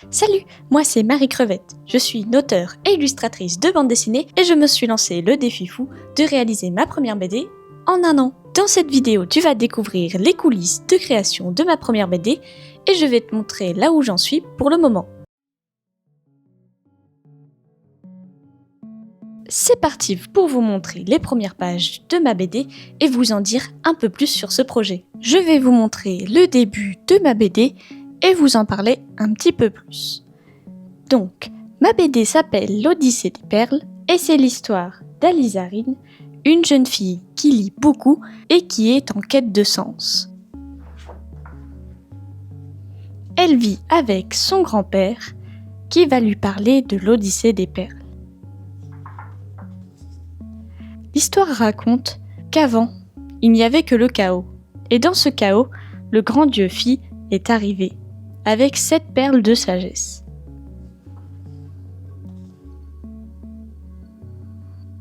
Salut, moi c'est Marie Crevette. Je suis une auteure et illustratrice de bande dessinée et je me suis lancé le défi fou de réaliser ma première BD en un an. Dans cette vidéo, tu vas découvrir les coulisses de création de ma première BD et je vais te montrer là où j'en suis pour le moment. C'est parti pour vous montrer les premières pages de ma BD et vous en dire un peu plus sur ce projet. Je vais vous montrer le début de ma BD et vous en parler un petit peu plus. Donc, ma BD s'appelle L'Odyssée des perles et c'est l'histoire d'Alizarine, une jeune fille qui lit beaucoup et qui est en quête de sens. Elle vit avec son grand-père qui va lui parler de l'Odyssée des perles. L'histoire raconte qu'avant, il n'y avait que le chaos. Et dans ce chaos, le grand dieu Phi est arrivé, avec 7 perles de sagesse.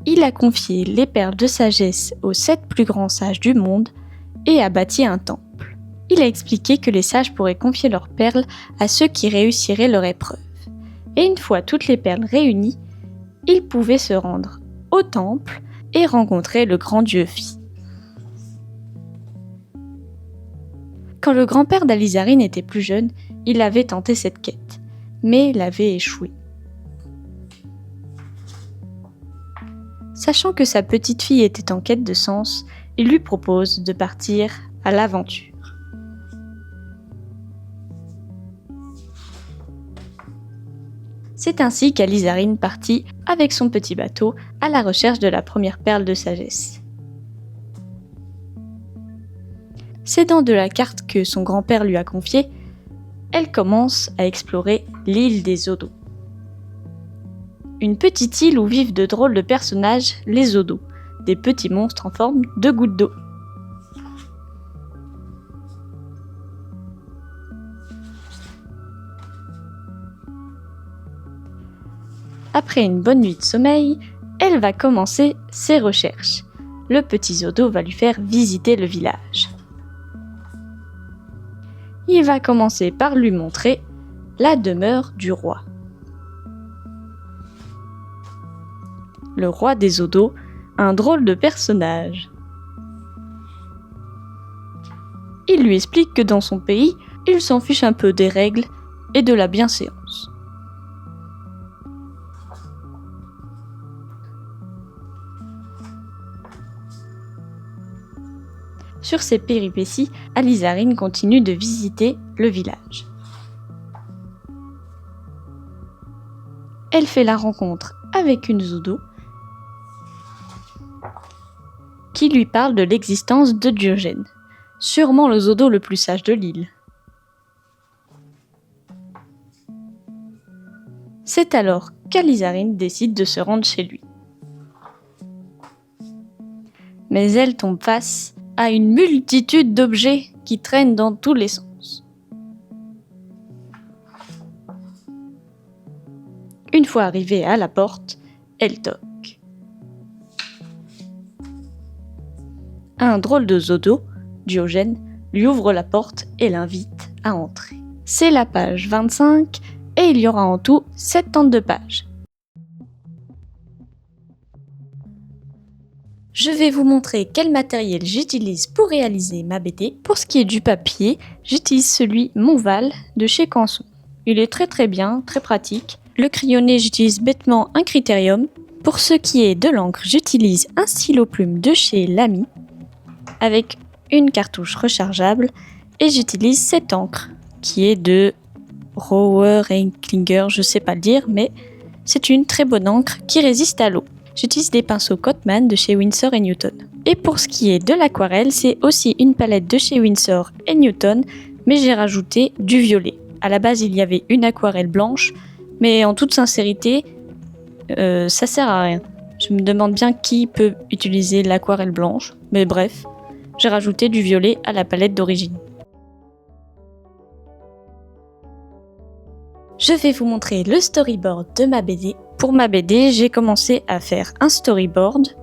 Il a confié les perles de sagesse aux 7 plus grands sages du monde et a bâti un temple. Il a expliqué que les sages pourraient confier leurs perles à ceux qui réussiraient leur épreuve. Et une fois toutes les perles réunies, ils pouvaient se rendre au temple et rencontrer le grand dieu Phi. Quand le grand-père d'Alizarine était plus jeune, il avait tenté cette quête, mais il avait échoué. Sachant que sa petite fille était en quête de sens, il lui propose de partir à l'aventure. C'est ainsi qu'Alizarine partit avec son petit bateau à la recherche de la première perle de sagesse. S'aidant de la carte que son grand-père lui a confiée, elle commence à explorer l'île des Odos. Une petite île où vivent de drôles de personnages, les Odos, des petits monstres en forme de gouttes d'eau. Après une bonne nuit de sommeil, elle va commencer ses recherches. Le petit Zodo va lui faire visiter le village. Il va commencer par lui montrer la demeure du roi. Le roi des Odos, un drôle de personnage. Il lui explique que dans son pays, il s'en fiche un peu des règles et de la bienséance. Sur ces péripéties, Alizarine continue de visiter le village. Elle fait la rencontre avec une Zodo qui lui parle de l'existence de Diogène, sûrement le Zodo le plus sage de l'île. C'est alors qu'Alizarine décide de se rendre chez lui. Mais elle tombe face à une multitude d'objets qui traînent dans tous les sens. Une fois arrivée à la porte, elle toque. Un drôle de Zodo, Diogène, lui ouvre la porte et l'invite à entrer. C'est la page 25 et il y aura en tout 72 pages. Je vais vous montrer quel matériel j'utilise pour réaliser ma BD. Pour ce qui est du papier, j'utilise celui Montval de chez Canson. Il est très bien, très pratique. Le crayonné, j'utilise bêtement un Critérium. Pour ce qui est de l'encre, j'utilise un stylo plume de chez Lamy avec une cartouche rechargeable et j'utilise cette encre qui est de Rower Klinger, je sais pas le dire, mais c'est une très bonne encre qui résiste à l'eau. J'utilise des pinceaux Cotman de chez Winsor & Newton. Et pour ce qui est de l'aquarelle, c'est aussi une palette de chez Winsor & Newton, mais j'ai rajouté du violet. À la base, il y avait une aquarelle blanche, mais en toute sincérité, ça sert à rien. Je me demande bien qui peut utiliser l'aquarelle blanche, mais bref, j'ai rajouté du violet à la palette d'origine. Je vais vous montrer le storyboard de ma BD. Pour ma BD, j'ai commencé à faire un storyboard.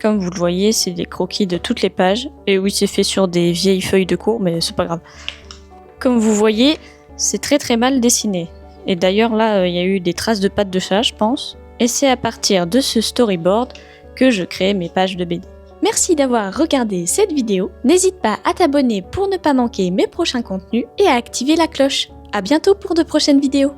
Comme vous le voyez, c'est des croquis de toutes les pages. Et oui, c'est fait sur des vieilles feuilles de cours, mais c'est pas grave. Comme vous voyez, c'est très mal dessiné. Et d'ailleurs là, il y a eu des traces de pattes de chat, je pense. Et c'est à partir de ce storyboard que je crée mes pages de BD. Merci d'avoir regardé cette vidéo. N'hésite pas à t'abonner pour ne pas manquer mes prochains contenus et à activer la cloche. À bientôt pour de prochaines vidéos.